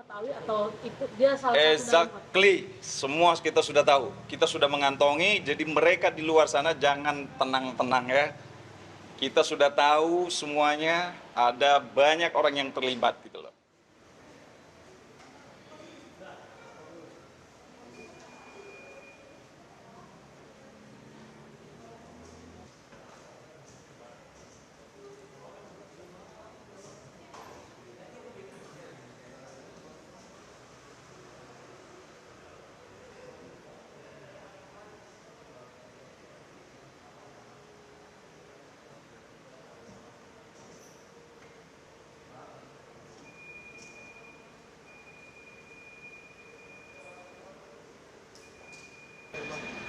mengetahui atau ikut dia salah satu dari Exactly, semua kita sudah tahu, kita sudah mengantongi. Jadi mereka di luar sana jangan tenang-tenang ya. Kita sudah tahu semuanya, ada banyak orang yang terlibat gitu loh.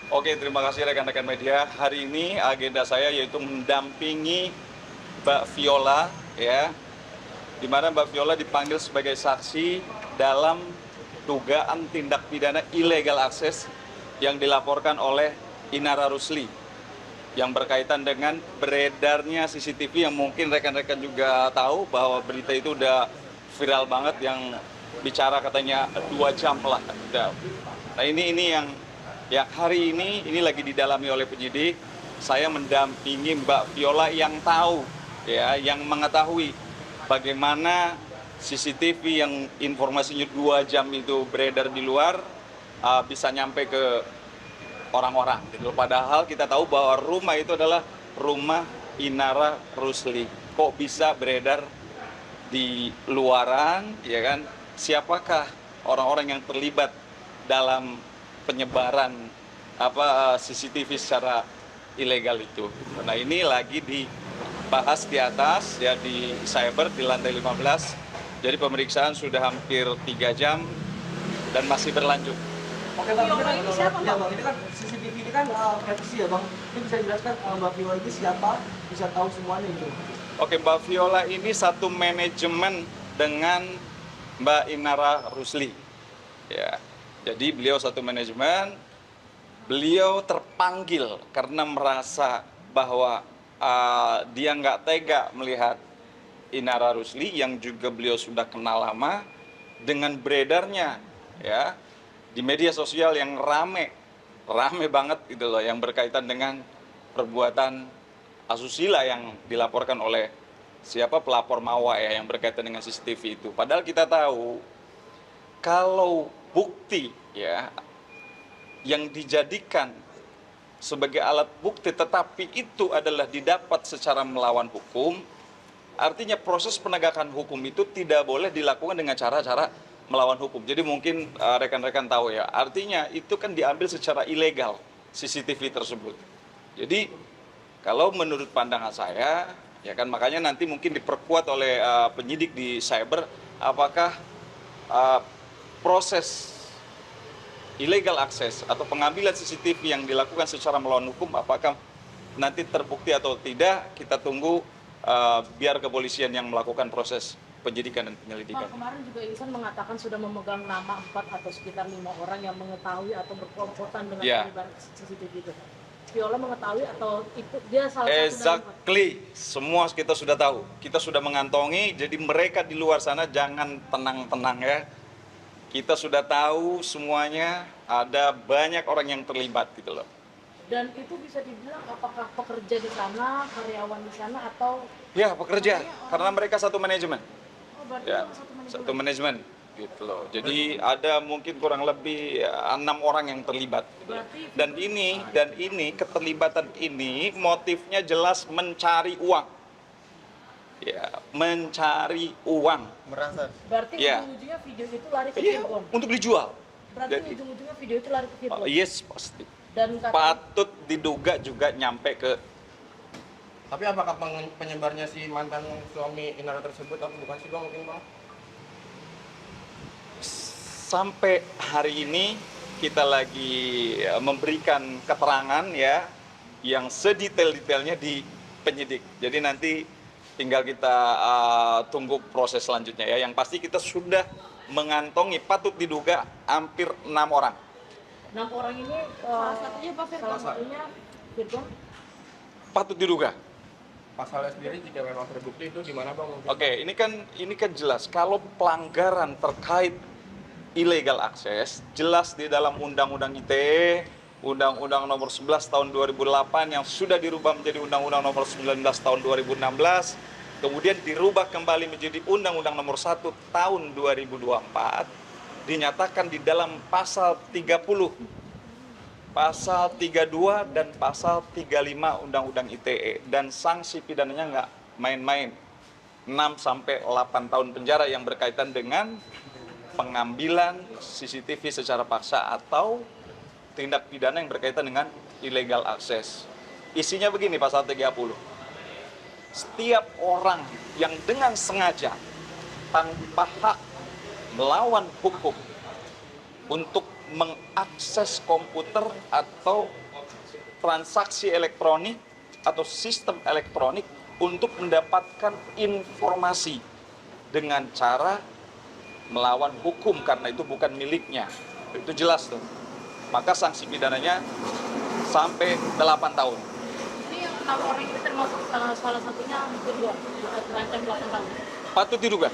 Oke, terima kasih rekan-rekan media. Hari ini agenda saya yaitu mendampingi Mbak Viola ya, di mana Mbak Viola dipanggil sebagai saksi dalam dugaan tindak pidana illegal access yang dilaporkan oleh Inara Rusli yang berkaitan dengan beredarnya CCTV yang mungkin rekan-rekan juga tahu bahwa berita itu udah viral banget yang bicara katanya 2 jam lah. Nah ini yang hari ini lagi didalami oleh penyidik. Saya mendampingi Mbak Viola yang tahu ya, yang mengetahui bagaimana CCTV yang informasinya 2 jam itu beredar di luar bisa nyampe ke orang-orang gitu. Padahal kita tahu bahwa rumah itu adalah rumah Inara Rusli. Kok bisa beredar di luaran, ya kan? Siapakah orang-orang yang terlibat dalam penyebaran CCTV secara ilegal itu? Nah ini lagi dibahas di atas ya, di cyber di lantai 15. Jadi pemeriksaan sudah hampir 3 jam dan masih berlanjut. Oke Bang, ini siapa Bang? Ini kan CCTV ini kan privasi ya Bang. Ini bisa dijelaskan Mbak Viola ini siapa? Bisa tahu semuanya itu. Oke, Mbak Viola ini satu manajemen dengan Mbak Inara Rusli. Ya, jadi beliau satu manajemen. Beliau terpanggil karena merasa bahwa dia nggak tega melihat Inara Rusli yang juga beliau sudah kenal lama dengan beredarnya ya di media sosial yang rame banget gitu loh, yang berkaitan dengan perbuatan asusila yang dilaporkan oleh siapa pelapor Mawa ya, yang berkaitan dengan CCTV itu. Padahal kita tahu kalau bukti ya yang dijadikan sebagai alat bukti tetapi itu adalah didapat secara melawan hukum, artinya proses penegakan hukum itu tidak boleh dilakukan dengan cara-cara melawan hukum. Jadi mungkin rekan-rekan tahu ya, artinya itu kan diambil secara ilegal CCTV tersebut. Jadi kalau menurut pandangan saya, ya kan, makanya nanti mungkin diperkuat oleh penyidik di cyber, apakah proses illegal access atau pengambilan CCTV yang dilakukan secara melawan hukum, apakah nanti terbukti atau tidak, kita tunggu biar kepolisian yang melakukan proses penyidikan dan penyelidikan. Pak, kemarin juga Ihsan mengatakan sudah memegang nama 4 atau sekitar 5 orang yang mengetahui atau berkompotan dengan penyebaran CCTV itu. Viola mengetahui atau ikut dia salah satu Exactly, semua kita sudah tahu, kita sudah mengantongi. Jadi mereka di luar sana jangan tenang-tenang ya. Kita sudah tahu semuanya, ada banyak orang yang terlibat gitu loh. Dan itu bisa dibilang apakah pekerja di sana, karyawan di sana atau? Ya pekerja, karena mereka satu manajemen. Oh, berarti Ya, satu manajemen gitu loh. Jadi ada mungkin kurang lebih 6 orang yang terlibat. Gitu. Dan ini keterlibatan ini motifnya jelas mencari uang. Ya, mencari uang. Merasa. Berarti ya. ujung-ujungnya video itu lari ke Iya, Virgon. untuk dijual. Berarti ujung-ujungnya video itu lari ke Virgon. Yes, pasti. Dan patut diduga juga nyampe ke. Tapi apakah penyebarnya si mantan suami Inara tersebut atau bukan sih Bang, mungkin Bang? Sampai hari ini kita lagi memberikan keterangan ya yang sedetail-detailnya di penyidik. Jadi nanti tinggal kita tunggu proses selanjutnya ya. Yang pasti kita sudah mengantongi patut diduga hampir 6 orang. 6 orang ini salah satunya Pak Virgon, salah satunya Virgon. Patut diduga. pasalnya sendiri jika memang terbukti itu gimana Bang? Oke, ini kan jelas kalau pelanggaran terkait illegal access jelas di dalam Undang-Undang ITE, Undang-Undang Nomor 11 Tahun 2008 yang sudah dirubah menjadi Undang-Undang Nomor 19 Tahun 2016, kemudian dirubah kembali menjadi Undang-Undang Nomor 1 Tahun 2024, dinyatakan di dalam pasal 30, pasal 32 dan pasal 35 Undang-Undang ITE, dan sanksi pidananya nggak main-main, 6 sampai 8 tahun penjara yang berkaitan dengan pengambilan CCTV secara paksa atau tindak pidana yang berkaitan dengan illegal access. Isinya begini pasal 30. Setiap orang yang dengan sengaja tanpa hak melawan hukum untuk mengakses komputer atau transaksi elektronik atau sistem elektronik untuk mendapatkan informasi dengan cara melawan hukum karena itu bukan miliknya. Itu jelas tuh. Maka sanksi pidananya sampai 8 tahun. Ini yang 6 orang itu termasuk salah satunya kedua, terancam 8 tahun. Patut diduga.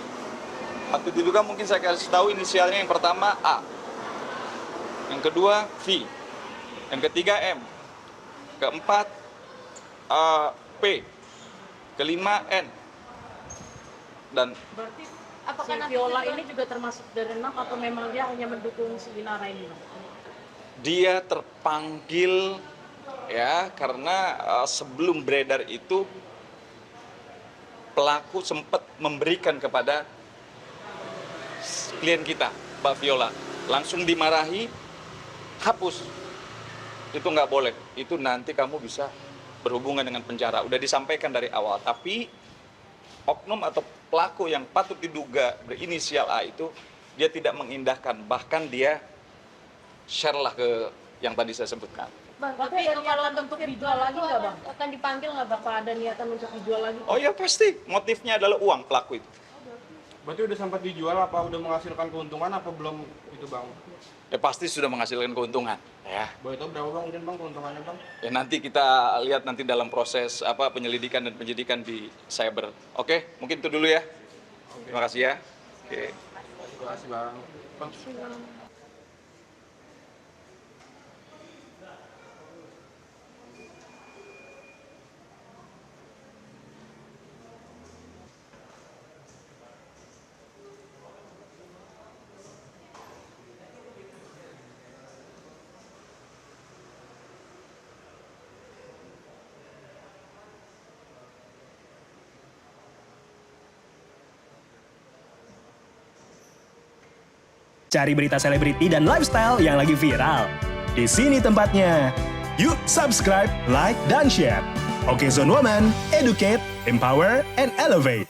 Patut diduga mungkin saya kasih tahu inisialnya, yang pertama A, yang kedua V, yang ketiga M, keempat P, kelima N, dan Berarti apakah si Viola ini juga termasuk dari 6 atau memang dia hanya mendukung si Inara ini? dia terpanggil ya karena sebelum beredar itu pelaku sempat memberikan kepada klien kita, Mbak Viola, langsung dimarahi, hapus, itu nggak boleh, itu nanti kamu bisa berhubungan dengan penjara. Udah disampaikan dari awal, tapi oknum atau pelaku yang patut diduga berinisial A itu dia tidak mengindahkan, bahkan dia share lah ke yang tadi saya sebutkan. Bang, tapi ada niatan untuk dijual lagi nggak bang? Akan dipanggil nggak bapak ada niatan untuk dijual lagi? Oh ya pasti, motifnya adalah uang pelaku itu. Berarti udah sempat dijual apa udah menghasilkan keuntungan apa belum itu Bang? Ya pasti sudah menghasilkan keuntungan. Ya. Boleh tahu berapa Bang mungkin Bang keuntungannya Bang? Ya nanti kita lihat nanti dalam proses penyelidikan dan penyidikan di cyber. Oke, mungkin itu dulu ya. Terima kasih ya. Oke. Terima kasih Bang. Bang. Cari berita selebriti dan lifestyle yang lagi viral. Di sini tempatnya. Yuk subscribe, like, dan share. Oke Zone Woman, educate, empower, and elevate.